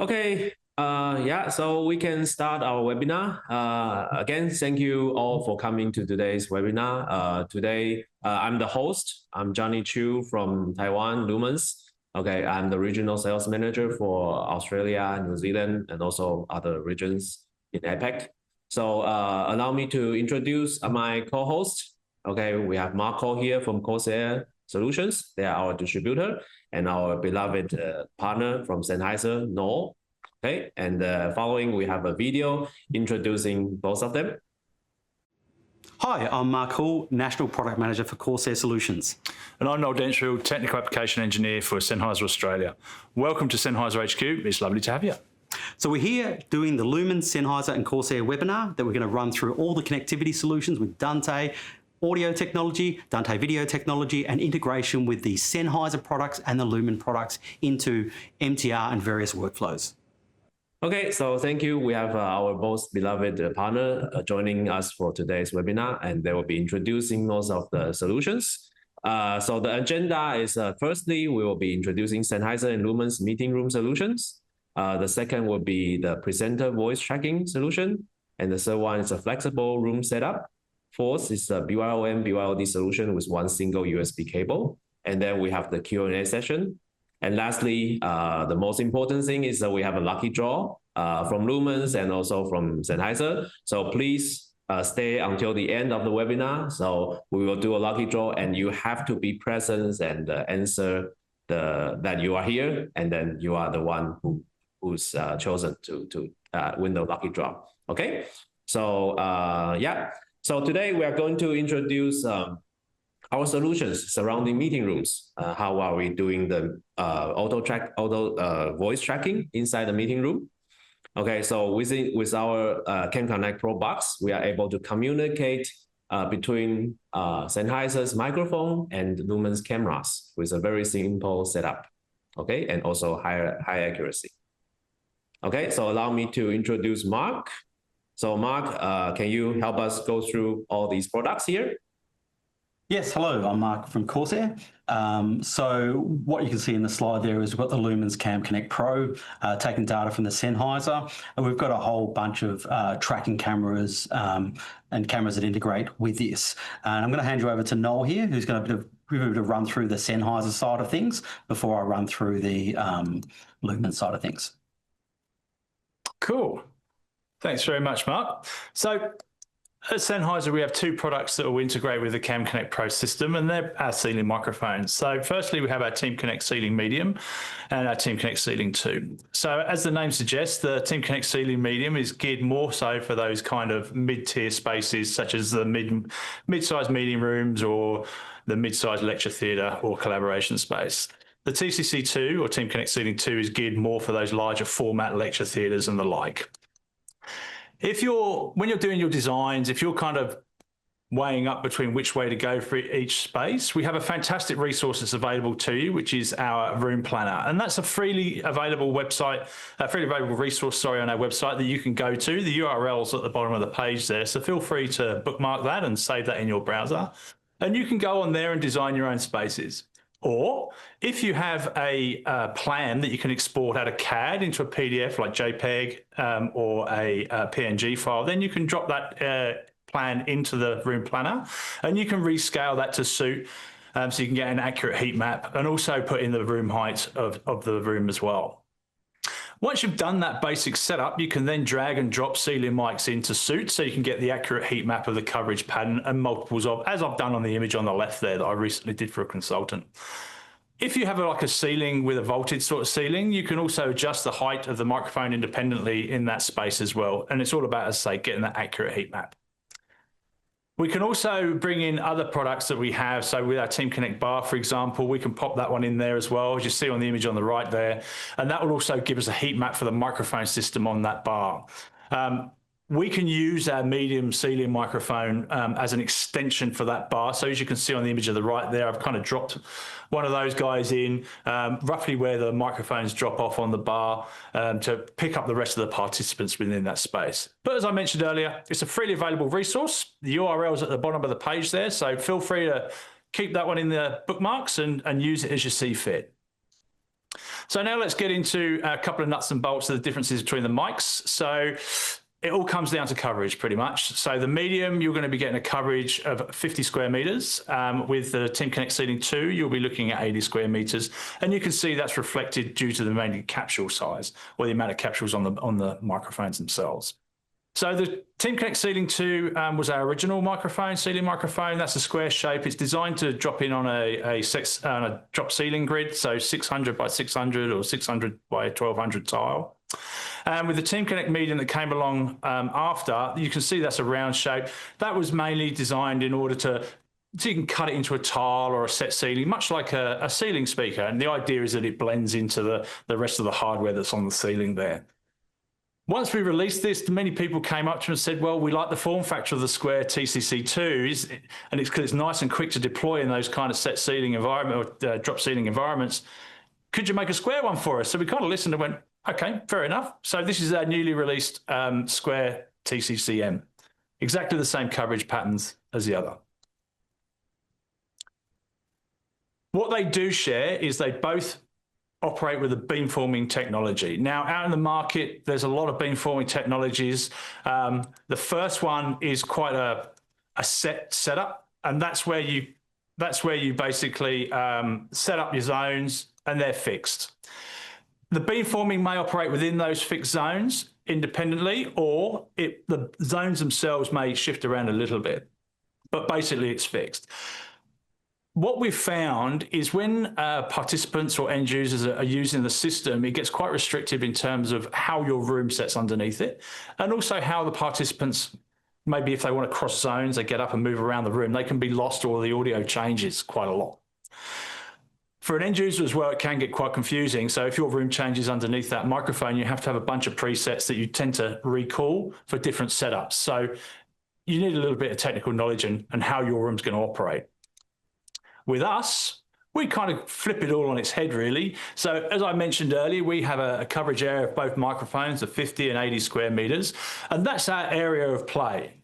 Okay, yeah, so we can start our webinar. Again, thank you all for coming to today's webinar. Today, I'm the host. I'm Johnny Qiu from Taiwan, Lumens. Okay, I'm the regional sales manager for Australia, New Zealand, and also other regions in APAC. So allow me to introduce my co-host. Okay, we have Marco here from Corsair Solutions. They are our distributor, and our beloved partner from Sennheiser, Noel. Okay, and following we have a video introducing both of them. Hi, I'm Mark Hall, National Product Manager for Corsair Solutions. And I'm Noel Denchfield, Technical Application Engineer for Sennheiser Australia. Welcome to Sennheiser HQ. It's lovely to have you. So we're here doing the Lumens, Sennheiser and Corsair webinar that we're going to run through all the connectivity solutions with Dante, audio technology, Dante video technology, and integration with the Sennheiser products and the Lumen products into MTR and various workflows. Okay, so thank you. We have our most beloved partner joining us for today's webinar, and they will be introducing most of the solutions. So the agenda is firstly, we will be introducing Sennheiser and Lumen's meeting room solutions. The second will be the presenter voice tracking solution. And the third one is a flexible room setup. Fourth is the BYOD solution with one single USB cable. And then we have the Q&A session. And lastly, the most important thing is that we have a lucky draw from Lumens and also from Sennheiser. So please stay until the end of the webinar. So we will do a lucky draw, and you have to be present and answer that you are here, and then you are the one who's chosen to win the lucky draw. Okay, so yeah. So today we are going to introduce our solutions surrounding meeting rooms. How are we doing the auto voice tracking inside the meeting room? Okay, so with our CamConnect Pro box, we are able to communicate between Sennheiser's microphone and Lumen's cameras with a very simple setup. Okay, and also high accuracy. Okay, so allow me to introduce Mark. So Mark, can you help us go through all these products here? Yes, hello, I'm Mark from Corsair. So what you can see in the slide there is we've got the Lumens CamConnect Pro, taking data from the Sennheiser, and we've got a whole bunch of tracking cameras and cameras that integrate with this. And I'm going to hand you over to Noel here, who's going to run through the Sennheiser side of things before I run through the Lumens side of things. Cool. Thanks very much, Mark. So at Sennheiser, we have two products that will integrate with the CamConnect Pro system, and they're our ceiling microphones. So firstly, we have our TeamConnect Ceiling Medium and our TeamConnect Ceiling 2. So as the name suggests, the TeamConnect Ceiling Medium is geared more so for those kind of mid-tier spaces, such as the mid-sized meeting rooms or the mid-sized lecture theatre or collaboration space. The TCC2 or TeamConnect Ceiling 2 is geared more for those larger format lecture theatres and the like. When you're doing your designs, if you're kind of weighing up between which way to go for each space, we have a fantastic resource that's available to you, which is our room planner. And that's a freely available website, a freely available resource, on our website that you can go to. The URL's at the bottom of the page there. So feel free to bookmark that and save that in your browser. And you can go on there and design your own spaces. Or if you have a plan that you can export out of CAD into a PDF like JPEG or a PNG file, then you can drop that plan into the room planner, and you can rescale that to suit so you can get an accurate heat map, and also put in the room height of the room as well. Once you've done that basic setup, you can then drag and drop ceiling mics into suit so you can get the accurate heat map of the coverage pattern and multiples of, as I've done on the image on the left there that I recently did for a consultant. If you have like a ceiling with a vaulted sort of ceiling, you can also adjust the height of the microphone independently in that space as well. And it's all about, as I say, getting that accurate heat map. We can also bring in other products that we have. So with our TeamConnect bar, for example, we can pop that one in there as well, as you see on the image on the right there. And that will also give us a heat map for the microphone system on that bar. We can use our medium ceiling microphone as an extension for that bar. So as you can see on the image of the right there, I've kind of dropped one of those guys in roughly where the microphones drop off on the bar to pick up the rest of the participants within that space. But as I mentioned earlier, it's a freely available resource. The URL is at the bottom of the page there. So feel free to keep that one in the bookmarks and use it as you see fit. So now let's get into a couple of nuts and bolts of the differences between the mics. So it all comes down to coverage pretty much. So the medium, you're going to be getting a coverage of 50 square meters. With the CamConnect Sealing 2, you'll be looking at 80 square meters. And you can see that's reflected due to the mainly capsule size, or the amount of capsules on the microphones themselves. So the CamConnect Sealing 2 was our original sealing microphone. That's a square shape. It's designed to drop in on a drop ceiling grid, so 600 by 600 or 600 by 1200 tile. With the CamConnect medium that came along after, you can see that's a round shape. That was mainly designed in order so you can cut it into a tile or a set ceiling, much like a ceiling speaker. And the idea is that it blends into the rest of the hardware that's on the ceiling there. Once we released this, many people came up to me and said, well, we like the form factor of the square TCC2, and it's because it's nice and quick to deploy in those kind of set ceiling environment or drop ceiling environments. Could you make a square one for us? So we kind of listened and went, okay, fair enough. So this is our newly released square TCCM. Exactly the same coverage patterns as the other. What they do share is they both operate with a beamforming technology. Now, out in the market, there's a lot of beamforming technologies. The first one is quite a setup, and that's where you basically set up your zones, and they're fixed. The beamforming may operate within those fixed zones independently, or the zones themselves may shift around a little bit, but basically it's fixed. What we've found is when participants or end users are using the system, it gets quite restrictive in terms of how your room sets underneath it, and also how the participants, maybe if they want to cross zones, they get up and move around the room, they can be lost, or the audio changes quite a lot. For an end user as well, it can get quite confusing. So if your room changes underneath that microphone, you have to have a bunch of presets that you tend to recall for different setups. So you need a little bit of technical knowledge and how your room's going to operate. With us, we kind of flip it all on its head, really. So as I mentioned earlier, we have a coverage area of both microphones of 50 and 80 square meters, and that's our area of play.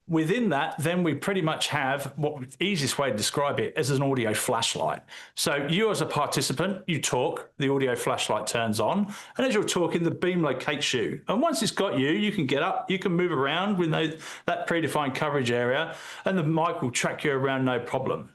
Within that, then we pretty much have what the easiest way to describe it as an audio flashlight. So you as a participant, you talk, the audio flashlight turns on, and as you're talking, the beam locates you. And once it's got you, you can get up, you can move around with that predefined coverage area, and the mic will track you around no problem.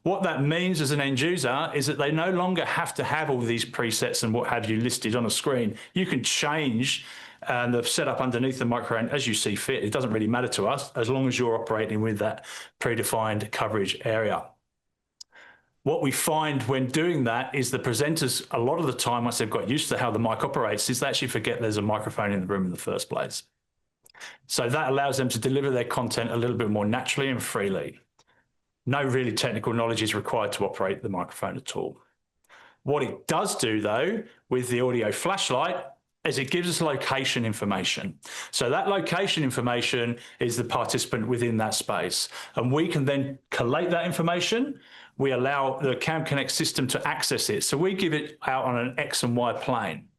What that means as an end user is that they no longer have to have all these presets and what have you listed on a screen. You can change the setup underneath the microphone as you see fit. It doesn't really matter to us as long as you're operating with that predefined coverage area. What we find when doing that is the presenters, a lot of the time, once they've got used to how the mic operates, is they actually forget there's a microphone in the room in the first place. So that allows them to deliver their content a little bit more naturally and freely. No really technical knowledge is required to operate the microphone at all. What it does do, though, with the audio flashlight is it gives us location information. So that location information is the participant within that space. And we can then collate that information. We allow the CamConnect system to access it. So we give it out on an X and Y plane.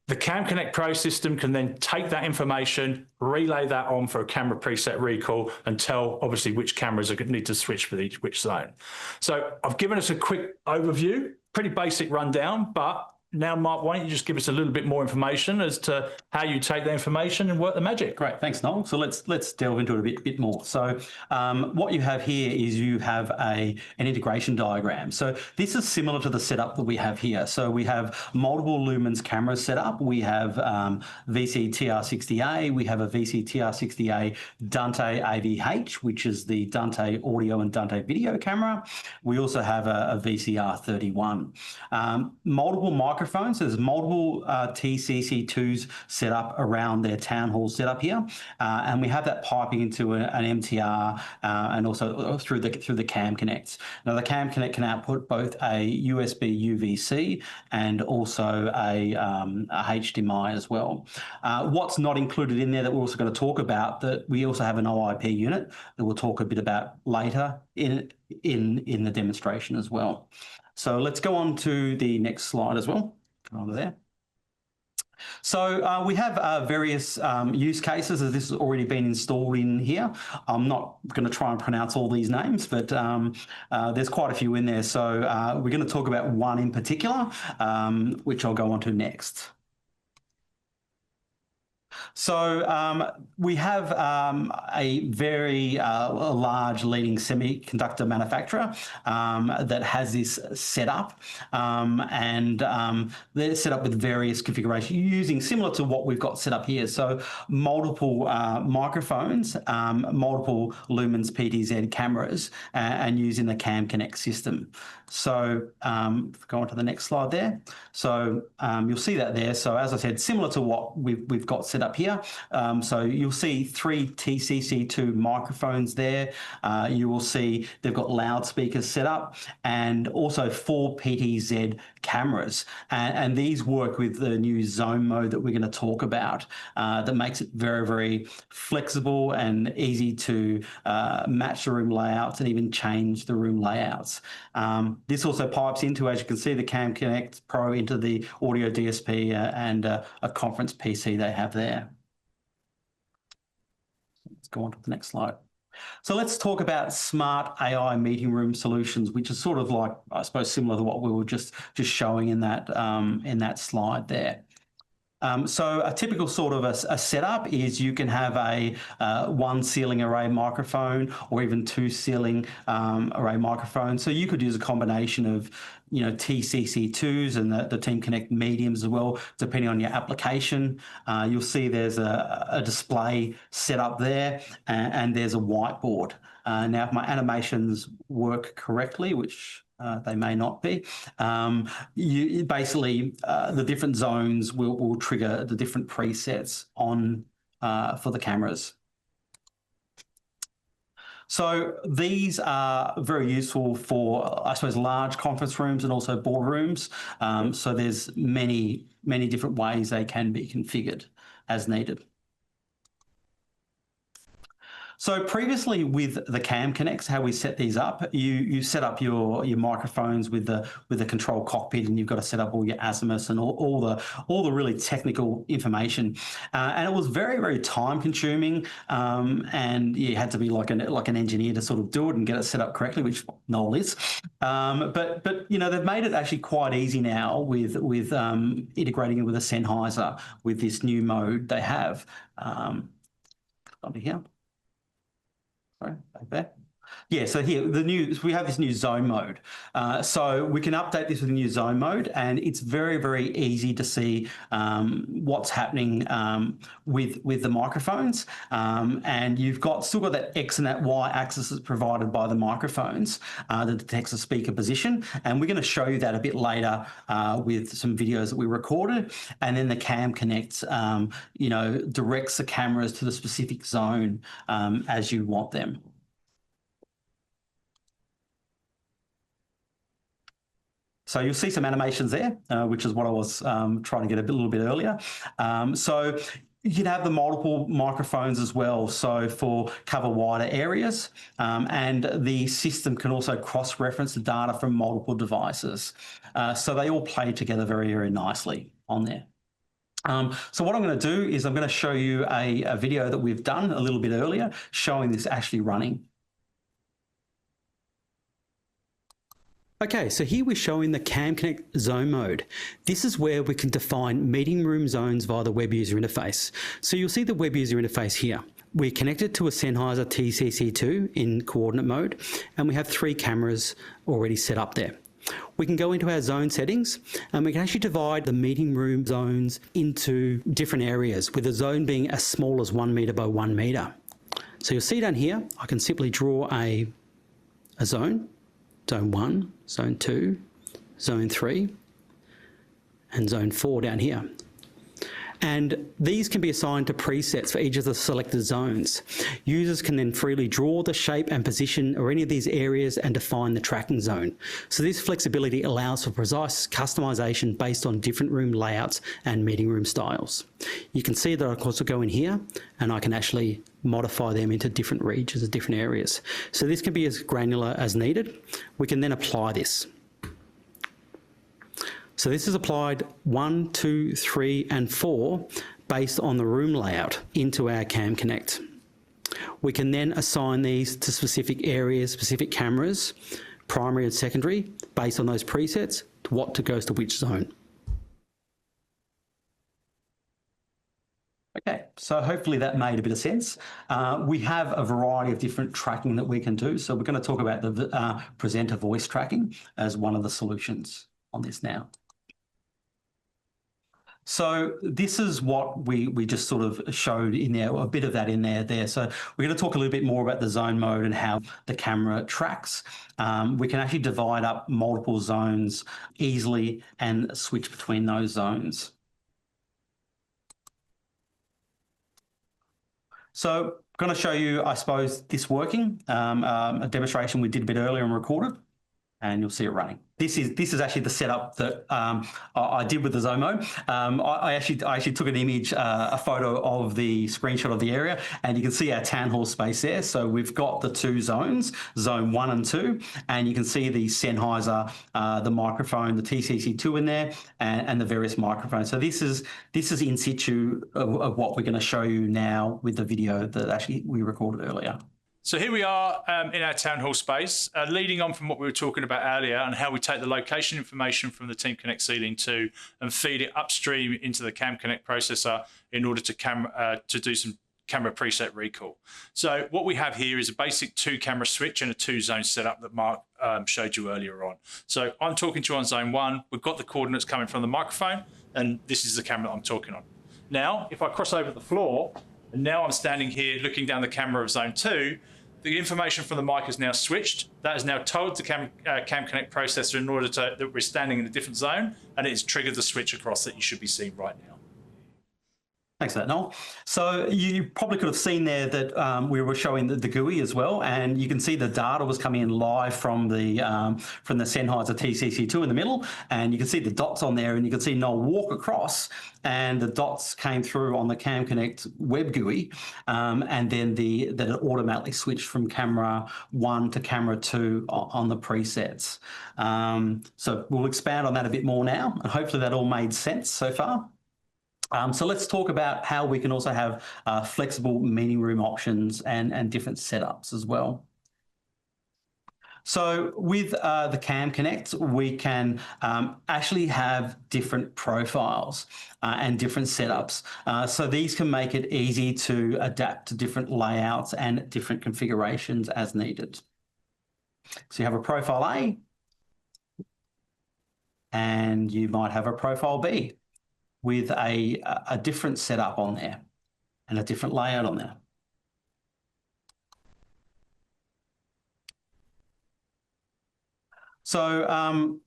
The CamConnect Pro system can then take that information, relay that on for a camera preset recall, and tell obviously which cameras are going to need to switch for which zone. So I've given us a quick overview, pretty basic rundown, but now, Mark, why don't you just give us a little bit more information as to how you take the information and work the magic? Great, thanks, Noel. So let's delve into it a bit more. So what you have here is you have an integration diagram. So this is similar to the setup that we have here. So we have multiple Lumens cameras set up. We have VC-TR60A. We have a VC-TR60A Dante AVH, which is the Dante audio and Dante video camera. We also have a VCR31. Multiple microphones. There's multiple TCC2s set up around their town hall setup here, and we have that piping into an MTR and also through the CamConnects. Now the CamConnect can output both a USB UVC and also a HDMI as well. What's not included in there that we're also going to talk about, that we also have an OIP unit that we'll talk a bit about later in the demonstration as well. So let's go on to the next slide as well. Go on to there. So we have various use cases, as this has already been installed in here. I'm not going to try and pronounce all these names, but there's quite a few in there. So we're going to talk about one in particular, which I'll go on to next. So we have a very large leading semiconductor manufacturer that has this set up, and they're set up with various configurations using similar to what we've got set up here. So multiple microphones, multiple Lumens PTZ cameras, and using the CamConnect system. So go on to the next slide there. So you'll see that there. So as I said, similar to what we've got set up here. So you'll see 3 TCC2 microphones there. You will see they've got loudspeakers set up and also 4 PTZ cameras. And these work with the new zone mode that we're going to talk about that makes it very, very flexible and easy to match the room layouts and even change the room layouts. This also pipes into, as you can see, the CamConnect Pro into the audio DSP and a conference PC they have there. Let's go on to the next slide. So let's talk about smart AI meeting room solutions, which is sort of like, I suppose, similar to what we were just showing in that slide there. So a typical sort of a setup is you can have a 1 ceiling array microphone or even 2 ceiling array microphones. So you could use a combination of, TCC2s and the CamConnect mediums as well, depending on your application. You'll see there's a display set up there, and there's a whiteboard. Now, if my animations work correctly, which they may not be, basically the different zones will trigger the different presets on for the cameras. So these are very useful for, I suppose, large conference rooms and also boardrooms. So there's many different ways they can be configured as needed. So previously with the CamConnects, how we set these up, you set up your microphones with the control cockpit, and you've got to set up all your azimuths and all the really technical information, and it was very, very time consuming, and you had to be like an engineer to sort of do it and get it set up correctly, which Noel is. But they've made it actually quite easy now with integrating it with a Sennheiser with this new mode they have. Onto here. Sorry, back there. Yeah, so here we have this new zone mode. So we can update this with a new zone mode, and it's very, very easy to see what's happening with the microphones. And you've still got that X and that Y axis that's provided by the microphones that detects the speaker position. And we're going to show you that a bit later with some videos that we recorded. And then the CamConnect, directs the cameras to the specific zone as you want them. So you'll see some animations there, which is what I was trying to get a little bit earlier. So you can have the multiple microphones as well, so for cover wider areas, and the system can also cross-reference the data from multiple devices. So they all play together very, very nicely on there. So what I'm going to do is I'm going to show you a video that we've done a little bit earlier showing this actually running. Okay, so here we're showing the CamConnect zone mode. This is where we can define meeting room zones via the web user interface. So you'll see the web user interface here. We're connected to a Sennheiser TCC2 in coordinate mode, and we have 3 cameras already set up there. We can go into our zone settings, and we can actually divide the meeting room zones into different areas, with a zone being as small as 1 meter by 1 meter. So you'll see down here, I can simply draw a zone. Zone 1, Zone 2, Zone 3, and Zone 4 down here. And these can be assigned to presets for each of the selected zones. Users can then freely draw the shape and position or any of these areas and define the tracking zone. So this flexibility allows for precise customization based on different room layouts and meeting room styles. You can see that I can also go in here and I can actually modify them into different regions and different areas. So this can be as granular as needed. We can then apply this. So this is applied 1, 2, 3, and 4 based on the room layout into our CamConnect. We can then assign these to specific areas, specific cameras, primary and secondary, based on those presets, to what goes to which zone. Okay, so hopefully that made a bit of sense. We have a variety of different tracking that we can do. So we're going to talk about the presenter voice tracking as one of the solutions on this now. So this is what we just sort of showed in there, a bit of that in there. So we're going to talk a little bit more about the zone mode and how the camera tracks. We can actually divide up multiple zones easily and switch between those zones. So I'm going to show you, I suppose, this working, a demonstration we did a bit earlier and recorded, and you'll see it running. This is actually the setup that I did with the zone mode. I actually took an image, a photo of the screenshot of the area, and you can see our town hall space there. So we've got the two zones, zone 1 and 2, and you can see the Sennheiser, the microphone, the TCC2 in there, and the various microphones. So this is in situ of what we're going to show you now with the video that actually we recorded earlier. So here we are in our town hall space, leading on from what we were talking about earlier and how we take the location information from the CamConnect Ceiling 2 and feed it upstream into the CamConnect processor in order to do some camera preset recall. So what we have here is a basic 2-camera switch and a 2-zone setup that Mark showed you earlier on. So I'm talking to you on zone 1. We've got the coordinates coming from the microphone, and this is the camera that I'm talking on. Now, if I cross over the floor, and now I'm standing here looking down the camera of zone 2, the information from the mic is now switched. That is now told the CamConnect processor in order that we're standing in a different zone, and it has triggered the switch across that you should be seeing right now. Thanks for that, Noel. So you probably could have seen there that we were showing the GUI as well, and you can see the data was coming in live from the Sennheiser TCC2 in the middle, and you can see the dots on there, and you can see Noel walk across, and the dots came through on the CamConnect web GUI, and then that it automatically switched from camera 1 to camera 2 on the presets. So we'll expand on that a bit more now, and hopefully that all made sense so far. So let's talk about how we can also have flexible meeting room options and different setups as well. So with the CamConnect, we can actually have different profiles and different setups. So these can make it easy to adapt to different layouts and different configurations as needed. So you have a profile A, and you might have a profile B with a different setup on there and a different layout on there. So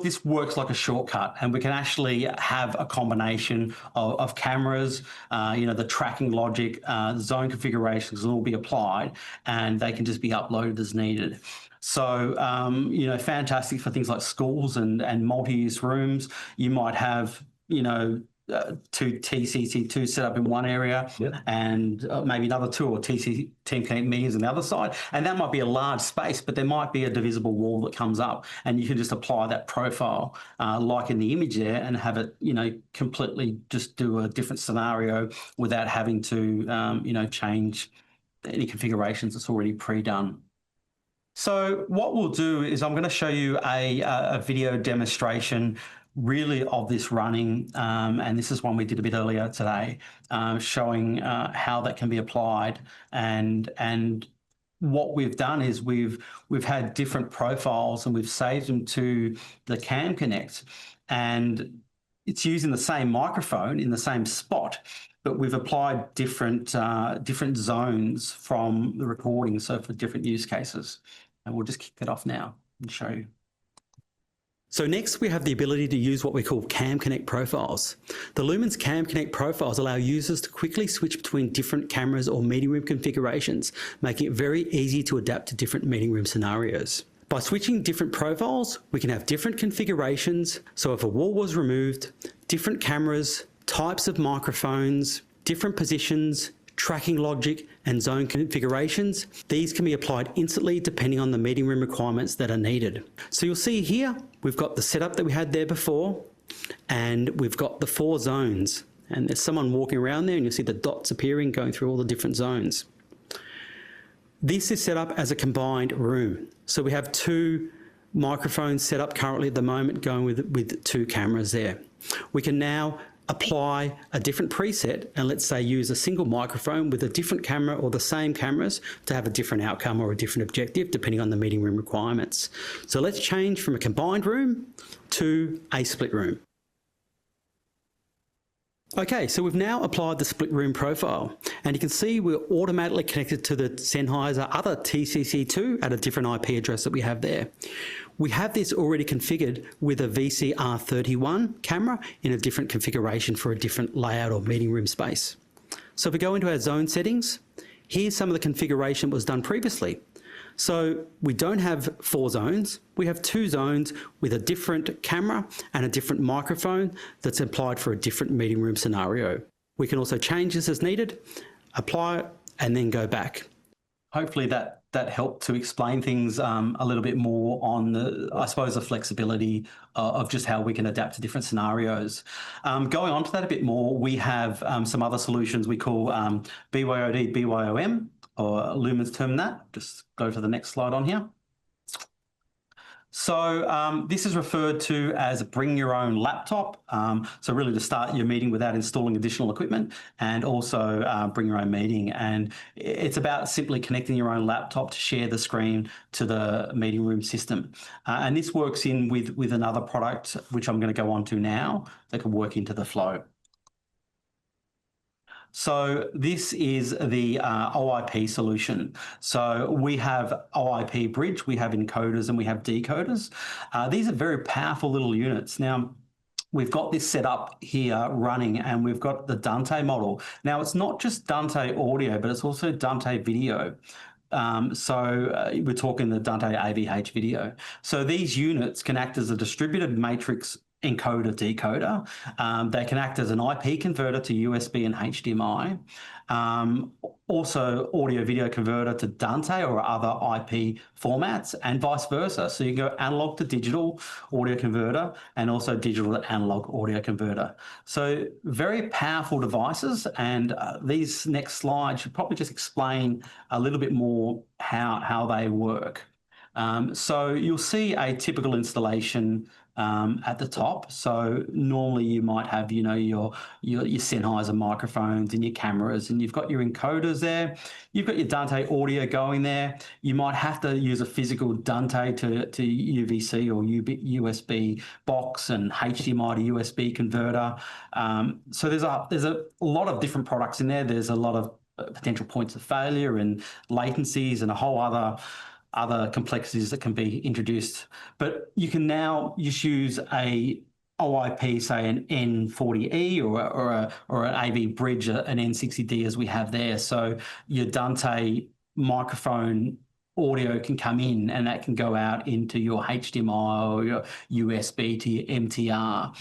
this works like a shortcut, and we can actually have a combination of cameras, the tracking logic, zone configurations will all be applied, and they can just be uploaded as needed. So, fantastic for things like schools and multi-use rooms. You might have two TCC2 set up in one area, and maybe another 2 or CamConnect meetings on the other side. And that might be a large space, but there might be a divisible wall that comes up, and you can just apply that profile like in the image there and have it, completely just do a different scenario without having to, change any configurations that's already pre-done. So what we'll do is I'm going to show you a video demonstration really of this running, and this is one we did a bit earlier today, showing how that can be applied. And what we've done is we've had different profiles, and we've saved them to the CamConnect, and it's using the same microphone in the same spot, but we've applied different zones from the recording, so for different use cases. And we'll just kick that off now and show you. So next we have the ability to use what we call CamConnect profiles. The Lumens CamConnect profiles allow users to quickly switch between different cameras or meeting room configurations, making it very easy to adapt to different meeting room scenarios. By switching different profiles, we can have different configurations. So if a wall was removed, different cameras, types of microphones, different positions, tracking logic and zone configurations, these can be applied instantly depending on the meeting room requirements that are needed. So you'll see here, we've got the setup that we had there before, and we've got the 4 zones. And there's someone walking around there, and you'll see the dots appearing, going through all the different zones. This is set up as a combined room. So we have 2 microphones set up currently at the moment, going with 2 cameras there. We can now apply a different preset and, let's say, use a single microphone with a different camera or the same cameras to have a different outcome or a different objective depending on the meeting room requirements. So let's change from a combined room to a split room. Okay, so we've now applied the split room profile, and you can see we're automatically connected to the Sennheiser other TCC2 at a different IP address that we have there. We have this already configured with a VCR31 camera in a different configuration for a different layout or meeting room space. So if we go into our zone settings, here's some of the configuration that was done previously. So we don't have 4 zones, we have 2 zones with a different camera and a different microphone that's applied for a different meeting room scenario. We can also change this as needed, apply it, and then go back. Hopefully that helped to explain things a little bit more on the, I suppose, the flexibility of just how we can adapt to different scenarios. Going on to that a bit more, we have some other solutions we call BYOD, BYOM, or Lumens term that. Just go to the next slide on here. So this is referred to as bring your own laptop. So really to start your meeting without installing additional equipment, and also bring your own meeting. And it's about simply connecting your own laptop to share the screen to the meeting room system. And this works in with another product, which I'm going to go on to now, that can work into the flow. So this is the OIP solution. So we have OIP bridge, we have encoders, and we have decoders. These are very powerful little units. Now, we've got this set up here running, and we've got the Dante model. Now, it's not just Dante audio, but it's also Dante video. We're talking the Dante AVH video. So these units can act as a distributed matrix encoder decoder. They can act as an IP converter to USB and HDMI. Also audio video converter to Dante or other IP formats, and vice versa. So you go analog to digital audio converter, and also digital to analog audio converter. So very powerful devices, and these next slides should probably just explain a little bit more how they work. So you'll see a typical installation at the top. So normally you might have, you know, your Sennheiser microphones and your cameras, and you've got your encoders there. You've got your Dante audio going there. You might have to use a physical Dante to UVC or USB box, and HDMI to USB converter. So there's a lot of different products in there. There's a lot of potential points of failure and latencies and a whole other complexities that can be introduced. But you can now just use a OIP, say an N40E or an AV bridge, an N60D as we have there. So your Dante microphone audio can come in, and that can go out into your HDMI or your USB to your MTR.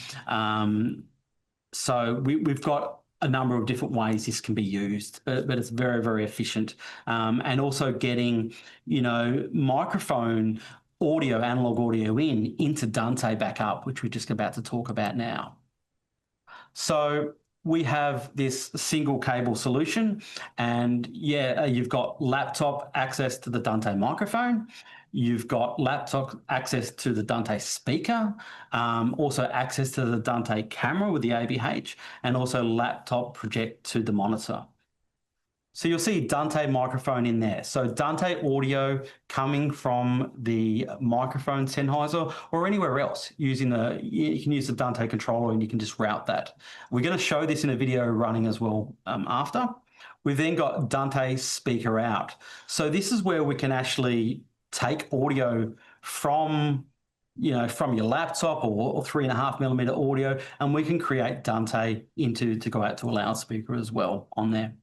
So we've got a number of different ways this can be used, but it's very, very efficient. And also getting, you know, microphone audio, analog audio into Dante back up, which we're just about to talk about now. So we have this single cable solution, and yeah, you've got laptop access to the Dante microphone. You've got laptop access to the Dante speaker, also access to the Dante camera with the AVH, and also laptop project to the monitor. So you'll see Dante microphone in there. So Dante audio coming from the microphone Sennheiser or anywhere else using you can use the Dante controller, and you can just route that. We're going to show this in a video running as well after. We've then got Dante speaker out. So this is where we can actually take audio from your laptop or 3.5mm audio, and we can create Dante to go out to a loudspeaker as well on there.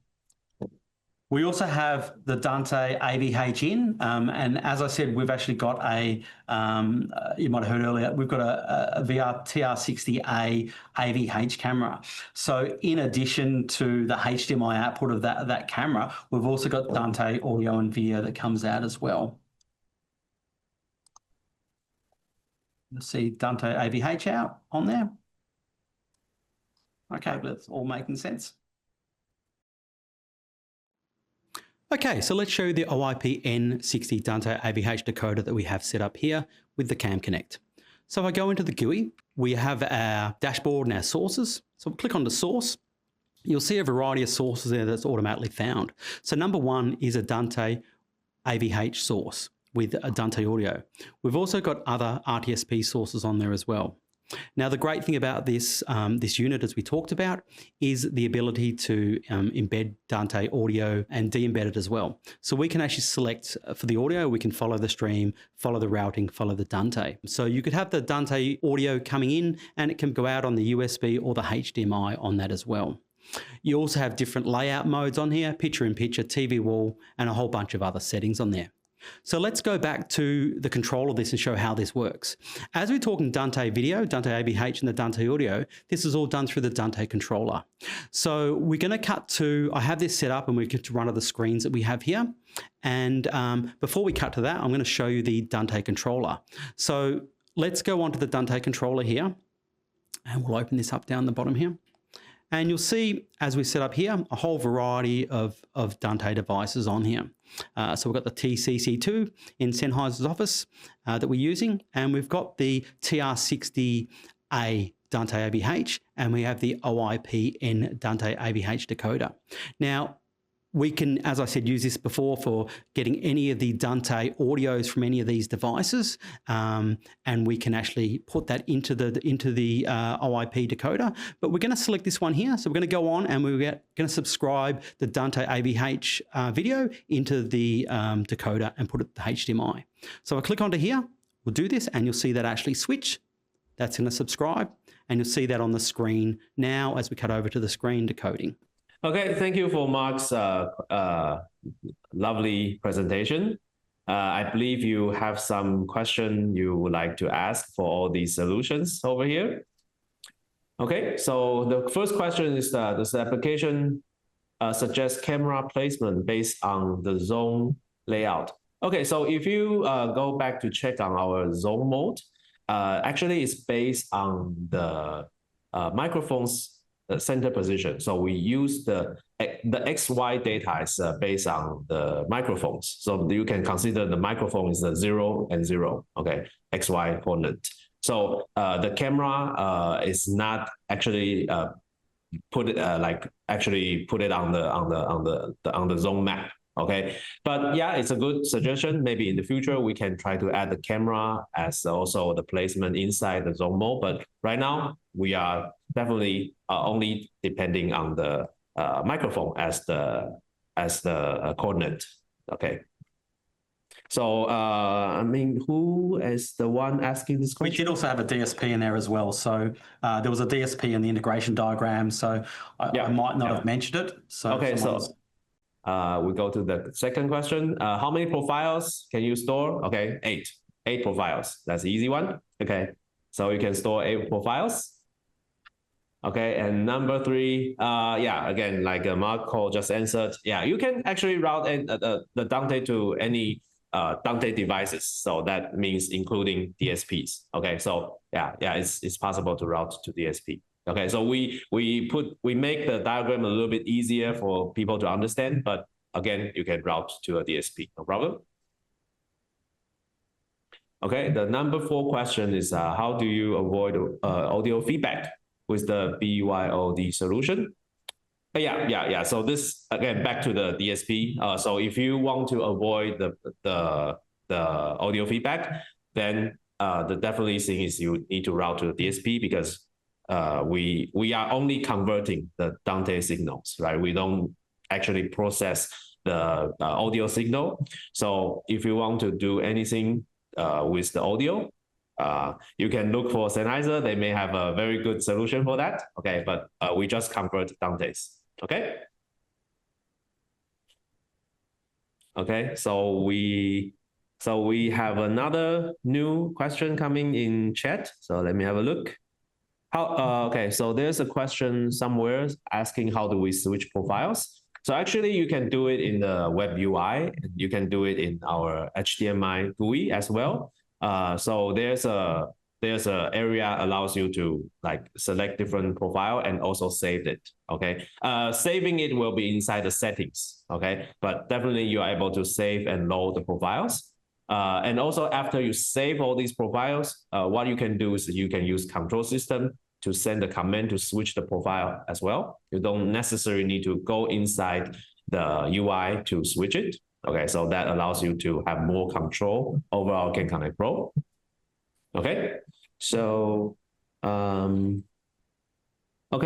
We also have the Dante AVH in, and as I said, we've actually got you might have heard earlier, we've got a TR60A AVH camera. So in addition to the HDMI output of that camera, we've also got Dante audio and video that comes out as well. You'll see Dante AVH out on there. Okay, but it's all making sense. Okay, so let's show you the OIP N60 Dante AVH decoder that we have set up here with the CamConnect. So if I go into the GUI, we have our dashboard and our sources. So we'll click on the source. You'll see a variety of sources there that's automatically found. So number one is a Dante AVH source with a Dante audio. We've also got other RTSP sources on there as well. Now, the great thing about this, this unit, as we talked about, is the ability to embed Dante audio and de-embed it as well. So we can actually select for the audio, we can follow the stream, follow the routing, follow the Dante. So you could have the Dante audio coming in and it can go out on the USB or the HDMI on that as well. You also have different layout modes on here, picture-in-picture, TV wall, and a whole bunch of other settings on there. So let's go back to the control of this and show how this works. As we're talking Dante video, Dante AVH and the Dante audio, this is all done through the Dante controller. So we're going to cut to, I have this set up and we get to run of the screens that we have here. And before we cut to that, I'm going to show you the Dante controller. So let's go onto the Dante controller here and we'll open this up down the bottom here. And you'll see, as we set up here, a whole variety of Dante devices on here. So we've got the TCC2 in Sennheiser's office that we're using, and we've got the TR60A Dante AVH, and we have the OIP-N Dante AVH decoder. Now, we can, as I said, use this before for getting any of the Dante audios from any of these devices, and we can actually put that into the OIP decoder. But we're going to select this one here. So we're going to go on and we're going to subscribe the Dante AVH video into the decoder and put it to HDMI. So I click onto here, we'll do this, and you'll see that actually switch. That's going to subscribe, and you'll see that on the screen now as we cut over to the screen decoding. Okay, thank you for Mark's lovely presentation. I believe you have some question you would like to ask for all these solutions over here. Okay, so the first question is does the application suggest camera placement based on the zone layout? Okay, so if you go back to check on our zone mode, actually it's based on the microphone's center position. So we use the XY data is based on the microphones. So you can consider the microphone is the 0 and 0, okay, XY coordinate. So the camera is not actually put it on the zone map. Okay, but yeah, it's a good suggestion. Maybe in the future we can try to add the camera as also the placement inside the zone mode. But right now we are definitely only depending on the microphone as the coordinate. Okay. So I mean, who is the one asking this question? We did also have a DSP in there as well. So there was a DSP in the integration diagram. So I might not have mentioned it. So okay, so we go to the second question. How many profiles can you store? Okay, 8 profiles. That's the easy one. Okay, so you can store 8 profiles. Okay, and number 3, yeah, again, like Marco just answered, yeah, you can actually route the Dante to any Dante devices. So that means including DSPs. Okay, so yeah, it's possible to route to DSP. Okay, so we make the diagram a little bit easier for people to understand, but again, you can route to a DSP, no problem. Okay, the number 4 question is how do you avoid audio feedback with the BYOD solution? Yeah. So this again back to the DSP. So if you want to avoid the audio feedback, then the definitely thing is you need to route to the DSP because we are only converting the Dante signals, right? We don't actually process the audio signal. So if you want to do anything with the audio, you can look for Sennheiser. They may have a very good solution for that. Okay, but we just convert Dante's. Okay. Okay, so we have another new question coming in chat. So let me have a look. Okay, so there's a question somewhere asking how do we switch profiles. So actually you can do it in the web UI, and you can do it in our HDMI GUI as well. So there's a there's an area allows you to like select different profile and also save it. Okay, saving it will be inside the settings. Okay, but definitely you are able to save and load the profiles. And also after you save all these profiles, what you can do is you can use control system to send the command to switch the profile as well. You don't necessarily need to go inside the UI to switch it. Okay, so that allows you to have more control over our CamConnect Pro. Okay, so okay,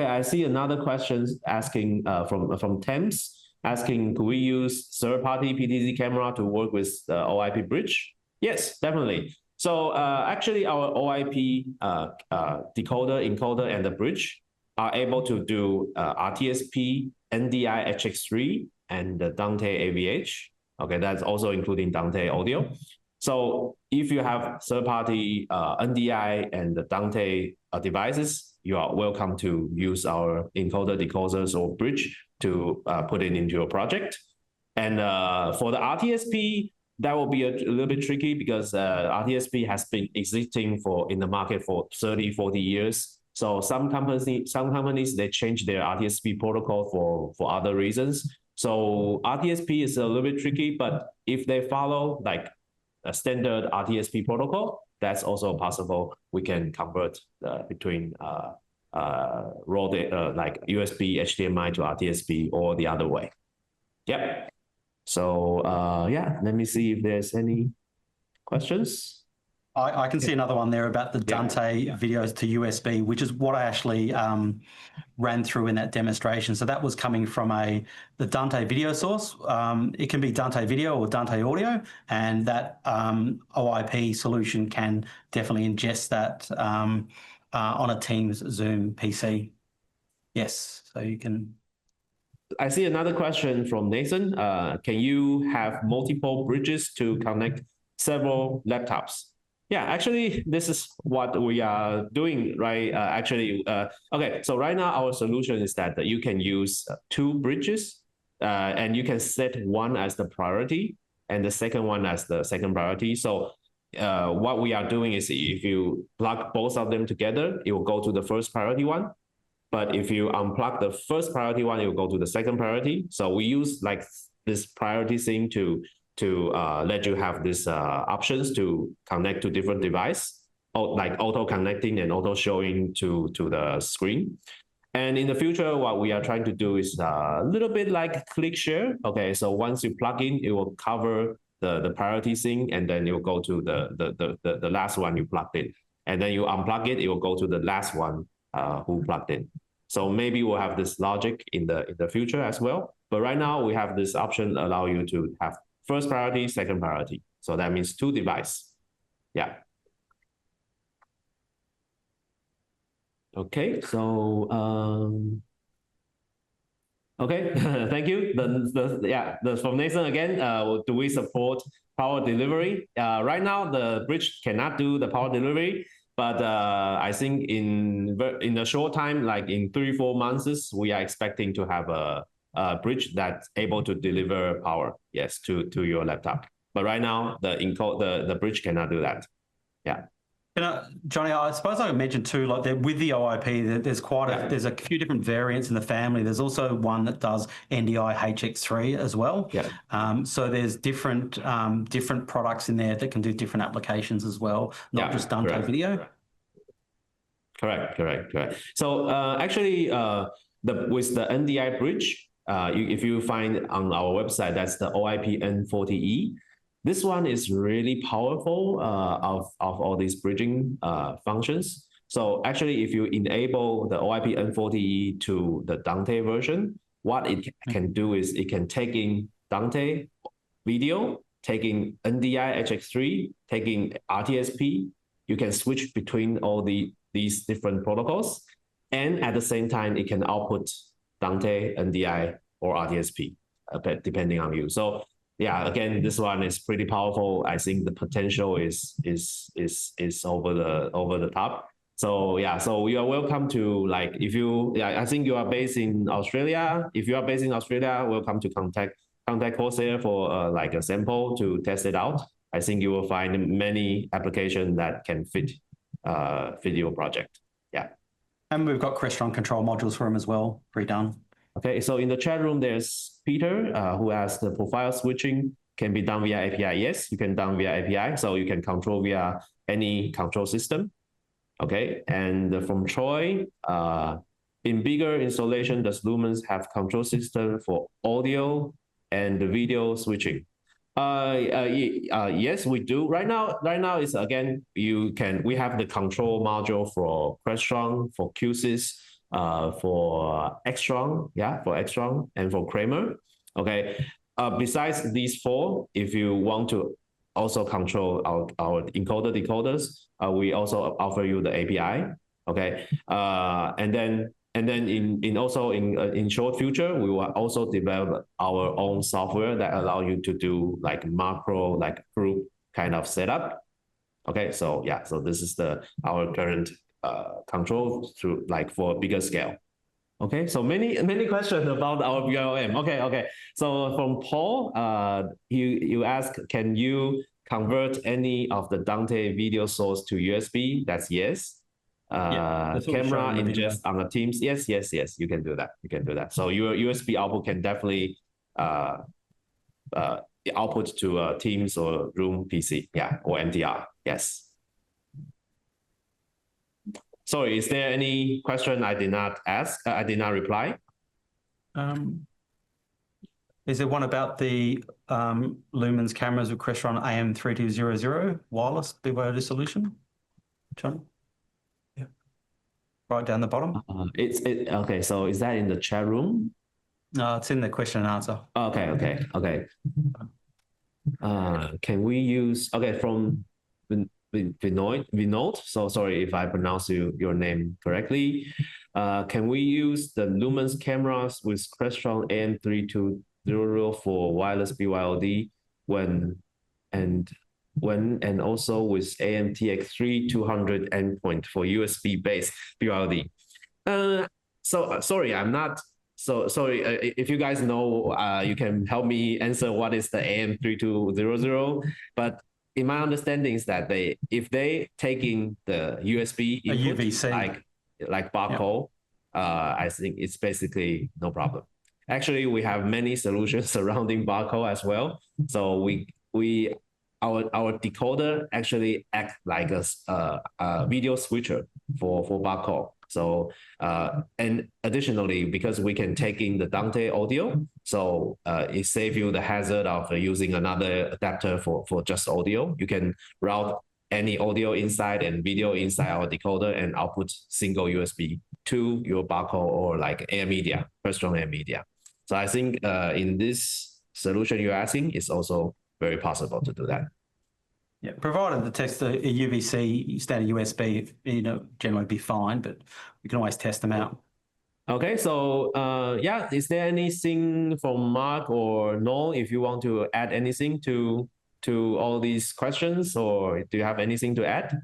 I see another question asking from Thames, asking, could we use third-party PTZ camera to work with the OIP bridge? Yes, definitely. So actually our OIP decoder, encoder, and the bridge are able to do RTSP, NDI HX3, and the Dante AVH. Okay, that's also including Dante audio. So if you have third-party NDI and the Dante devices, you are welcome to use our encoder, decoders, or bridge to put it into your project. And for the RTSP, that will be a little bit tricky because RTSP has been existing in the market for 30, 40 years. So some companies, they change their RTSP protocol for other reasons. So RTSP is a little bit tricky, but if they follow like a standard RTSP protocol, that's also possible. We can convert between raw data, like USB, HDMI to RTSP, or the other way. Yep. So yeah, let me see if there's any questions. I can see another one there about the Dante videos to USB, which is what I actually ran through in that demonstration. So that was coming from the Dante video source. It can be Dante video or Dante audio, and that OIP solution can definitely ingest that on a Teams Zoom PC. Yes, so you can. I see another question from Nathan. Can you have multiple bridges to connect several laptops? Yeah, actually, this is what we are doing, right? Okay, so right now our solution is that you can use 2 bridges and you can set one as the priority and the second one as the second priority. So what we are doing is if you plug both of them together, it will go to the first priority one. But if you unplug the first priority one, it will go to the second priority. So we use like this priority thing to let you have these options to connect to different device, like auto connecting and auto showing to the screen. And in the future, what we are trying to do is a little bit like click share. Okay, so once you plug in, it will cover the priority thing, and then it will go to the last one you plugged in. And then you unplug it, it will go to the last one who plugged in. So maybe we'll have this logic in the future as well. But right now we have this option allow you to have first priority, second priority. So that means 2 devices. Yeah. Okay, so okay, thank you. From Nathan again, do we support power delivery? Right now, the bridge cannot do the power delivery, but I think in a short time, like in 3-4 months, we are expecting to have a bridge that's able to deliver power, yes, to your laptop. But right now, the bridge cannot do that. Yeah. Johnny, I suppose I mentioned too, like with the OIP, there's a few different variants in the family. There's also one that does NDI HX3 as well. Yeah. So there's different products in there that can do different applications as well, not just Dante video. Correct. So actually, with the NDI bridge, if you find on our website, that's the OIP N40E. This one is really powerful of all these bridging functions. So actually, if you enable the OIP N40E to the Dante version, what it can do is it can take in Dante video, taking NDI HX3, taking RTSP. You can switch between all these different protocols. And at the same time, it can output Dante, NDI, or RTSP, depending on you. So yeah, again, this one is pretty powerful. I think the potential is over the top. So yeah, so you are welcome to, like, I think you are based in Australia. If you are based in Australia, welcome to contact Corsair for like a sample to test it out. I think you will find many applications that can fit video project. Yeah. And we've got Crestron control modules for them as well, pre-done. Okay, so in the chat room, there's Peter who has the profile switching can be done via API. Yes, you can done via API, so you can control via any control system. Okay, and from Troy, in bigger installation, does Lumens have control system for audio and video switching? Yes, we do. Right now is again, we have the control module for Crestron, for QSys, for Extron, for Extron, and for Kramer. Okay. Besides these four, if you want to also control our encoder decoders, we also offer you the API. Okay. And then in short future, we will also develop our own software that allow you to do like macro, like group kind of setup. Okay, so yeah, so this is our current control through like for a bigger scale. Okay, so many questions about our BYOM. Okay. So from Paul, you ask, can you convert any of the Dante video source to USB? That's yes. Camera ingest on the Teams. Yes, you can do that. So your USB output can definitely output to Teams or Room PC, or MDR. Yes. Sorry, is there any question I did not ask? I did not reply. Is there one about the Lumens cameras with Crestron AM3200 wireless BYOD solution, John? Yeah, right down the bottom. Okay. So is that in the chat room? No, it's in the question and answer. Okay. Can we use from Vinod? So sorry if I pronounce your name correctly. Can we use the Lumens cameras with Crestron AM3200 for wireless BYOD when and also with AMTX3200 endpoint for USB-based BYOD? So sorry, I'm not. So sorry, if you guys know, you can help me answer what is the AM3200. But in my understanding is that if they taking the USB input, UVC like barcode, I think it's basically no problem. Actually, we have many solutions surrounding barcode as well. So our decoder actually act like a video switcher for barcode. So and additionally, because we can take in the Dante audio, so it saves you the hazard of using another adapter for just audio. You can route any audio inside and video inside our decoder and output single USB to your barcode or like air media, Crestron air media. So I think in this solution you're asking, it's also very possible to do that. Yeah, provided the test a UVC standard USB, generally be fine, but we can always test them out. Okay, so is there anything from Mark or Noel if you want to add anything to all these questions, or do you have anything to add?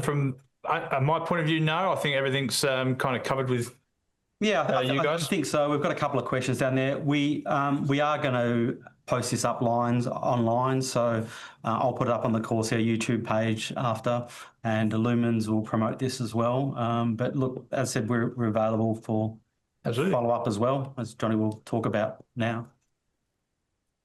From my point of view, no. I think everything's kind of covered with. Yeah, you guys? I think so. We've got a couple of questions down there. We are going to post this up online, so I'll put it up on the Corsair YouTube page after, and Lumens will promote this as well. But look, as I said, we're available for follow-up as well, as Johnny will talk about now.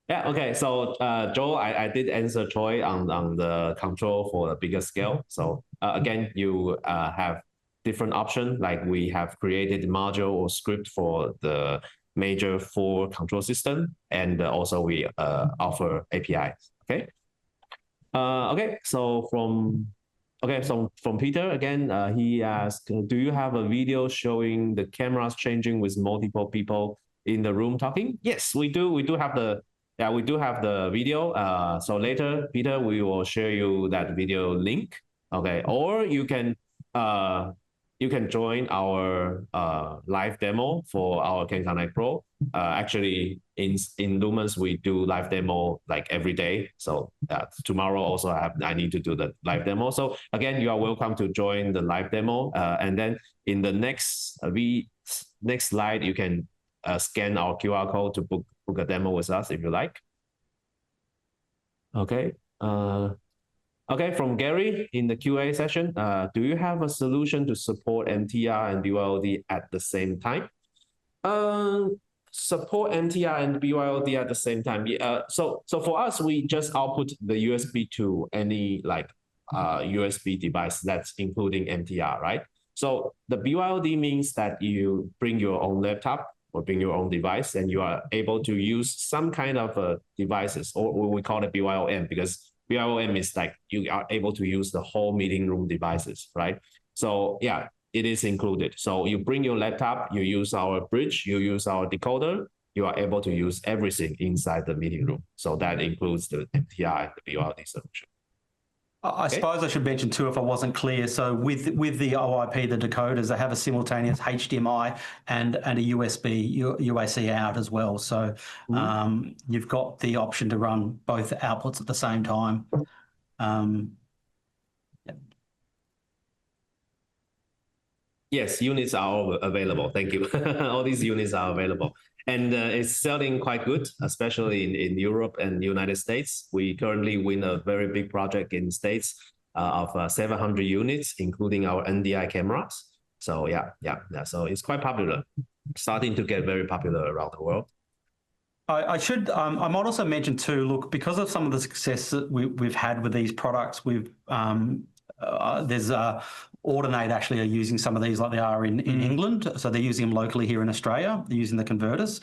Yeah, okay. So Joel, I did answer Troy on the control for the bigger scale. So again, you have different options, like we have created module or script for the major 4 control system, and also we offer APIs. Okay. So from Peter again, he asked, do you have a video showing the cameras changing with multiple people in the room talking? Yes, we do. We do have the video. So later, Peter, we will share you that video link. Okay, or you can join our live demo for our CamConnect Pro. Actually, in Lumens, we do live demo like every day. So tomorrow also I need to do the live demo. So again, you are welcome to join the live demo. And then in the next slide, you can scan our QR code to book a demo with us if you like. Okay. Okay, from Gary in the QA session, do you have a solution to support MTR and BYOD at the same time? Support MTR and BYOD at the same time. So for us, we just output the USB to any USB device that's including MTR, right? So the BYOD means that you bring your own laptop or bring your own device, and you are able to use some kind of devices, or we call it BYOM, because BYOM is like you are able to use the whole meeting room devices, right? So yeah, it is included. So you bring your laptop, you use our bridge, you use our decoder, you are able to use everything inside the meeting room. So that includes the MTR and the BYOD solution. I suppose I should mention too, if I wasn't clear, so with the OIP, the decoders, they have a simultaneous HDMI and a USB UAC out as well. So you've got the option to run both outputs at the same time. Yes, units are all available. Thank you. All these units are available. And it's selling quite good, especially in Europe and the United States. We currently win a very big project in States of 700 units, including our NDI cameras. So yeah. So it's quite popular, starting to get very popular around the world. I might also mention too, look, because of some of the success that we've had with these products, there's Audinate actually are using some of these like they are in England. So they're using them locally here in Australia. They're using the converters.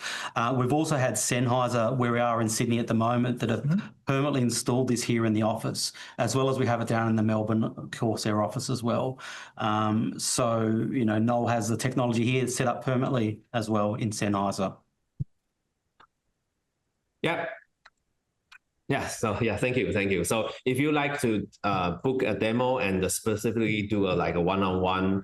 We've also had Sennheiser, where we are in Sydney at the moment, that have permanently installed this here in the office, as well as we have it down in the Melbourne Corsair office as well. So, Noel has the technology here set up permanently as well in Sennheiser. Yeah, so yeah, thank you. So if you like to book a demo and specifically do a one-on-one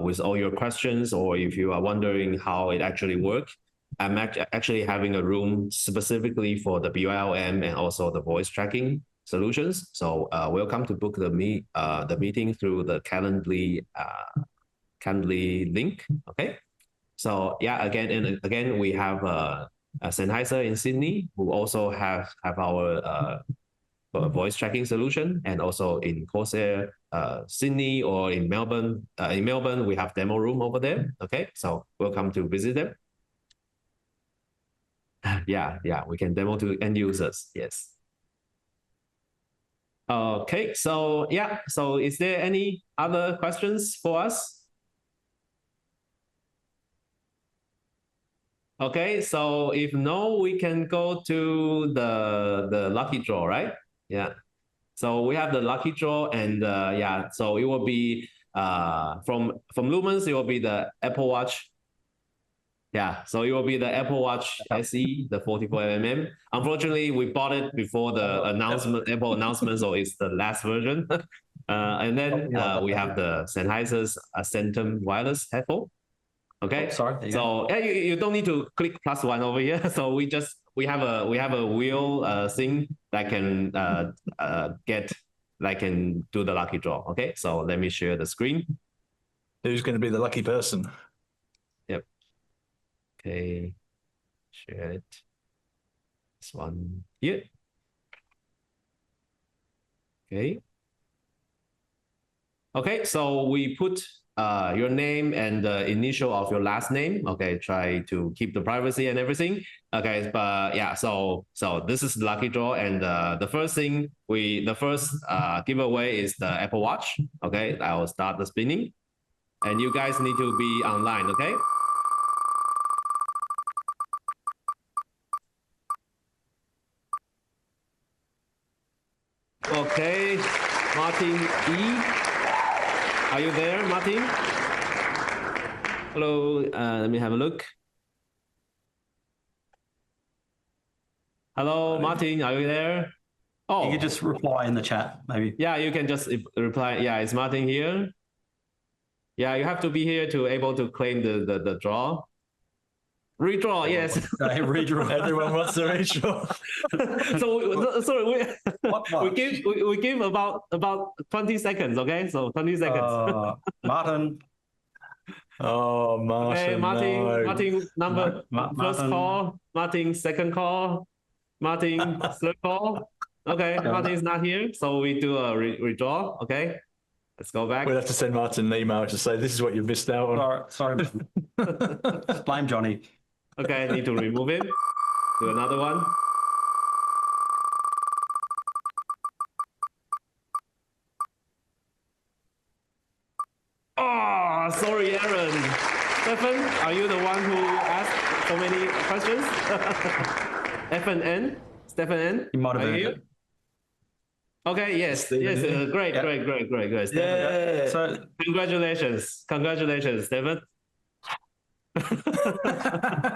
with all your questions, or if you are wondering how it actually works, I'm actually having a room specifically for the BYOM and also the voice tracking solutions. So welcome to book the meeting through the Calendly link. Okay. So yeah, again we have Sennheiser in Sydney, who also have our voice tracking solution, and also in Corsair Sydney or in Melbourne. In Melbourne, we have demo room over there. Okay, so welcome to visit them. Yeah, we can demo to end users. Yes. Okay, so yeah, so is there any other questions for us? Okay, so if no, we can go to the lucky draw, right? Yeah. So we have the lucky draw, and yeah, so it will be from Lumens, it will be the Apple Watch. Yeah, so it will be the Apple Watch SE, the 44mm. Unfortunately, we bought it before the Apple announcement, so it's the last version. And then we have the Sennheiser's Centum wireless headphone. Okay. Oh, sorry. So yeah, you don't need to click +1 over here. So we have a wheel thing that can can do the lucky draw. Okay. So let me share the screen. Who's going to be the lucky person? Yep. Okay. Share it. This one here. Okay. Okay. So we put your name and the initial of your last name. Okay, try to keep the privacy and everything. Okay, but yeah, so this is the lucky draw, and the first giveaway is the Apple Watch. Okay, I will start the spinning, and you guys need to be online. Okay. Okay, Martin E. Are you there, Martin? Hello, let me have a look. Hello, Martin, are you there? Oh, you can just reply in the chat, maybe. Yeah, you can just reply. Yeah, is Martin here? Yeah, you have to be here to able to claim the draw. Redraw, yes. Redraw. Everyone wants to redraw. we give about 20 seconds, okay? So 20 seconds. Martin. Oh, Martin. Okay, Martin, no. Martin number first call, Martin second call, Martin third call. Okay, Martin is not here, so we do a redraw. Okay, let's go back. We'll have to send Martin an email to say this is what you missed out on. Sorry. Blame Johnny. Okay, need to remove him. Do another one. Oh, sorry, Aaron. Stefan, are you the one who asked so many questions? Stefan N? You might have Are earned you? it. Okay, yes, yes, great. Stefan, Yeah. So congratulations, Stefan.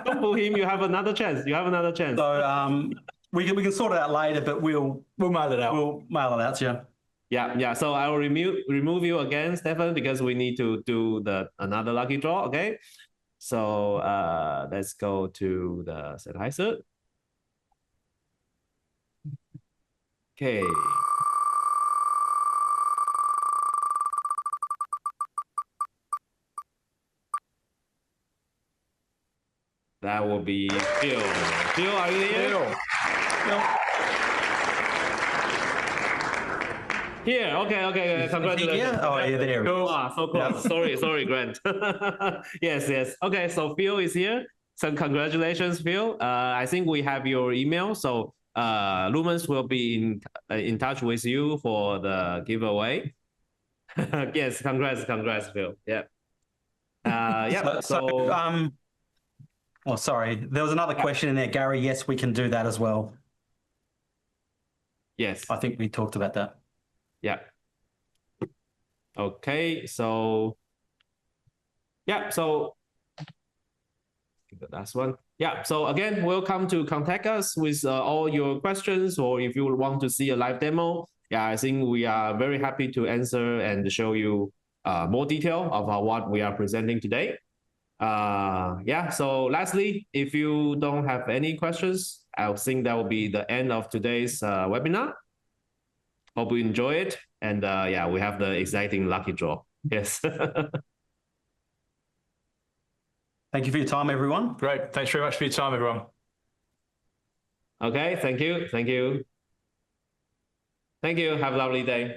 Don't fool him. You have another chance. So we can sort it out later, but we'll mail it out. We'll mail it out to you. Yeah. So I will remove you again, Stefan, because we need to do another lucky draw. Okay. So let's go to the Sennheiser. Okay. That will be Phil. Phil, are you here? Here, okay. Congratulations. Yeah. Oh, yeah, there. Cool. So close. Sorry, Grant. Yes. Okay, so Phil is here. So congratulations, Phil. I think we have your email. So Lumens will be in touch with you for the giveaway. Yes, congrats, Phil. Yeah. Oh, sorry. There was another question in there, Gary. Yes, we can do that as well. Yes. I think we talked about that. Yeah. Okay, so the last one. Yeah, so again, welcome to contact us with all your questions, or if you want to see a live demo. Yeah, I think we are very happy to answer and show you more detail of what we are presenting today. So lastly, if you don't have any questions, I think that will be the end of today's webinar. Hope you enjoy it. And we have the exciting lucky draw. Yes. Thank you for your time, everyone. Great. Thanks very much for your time, everyone. Okay, thank you. Have a lovely day.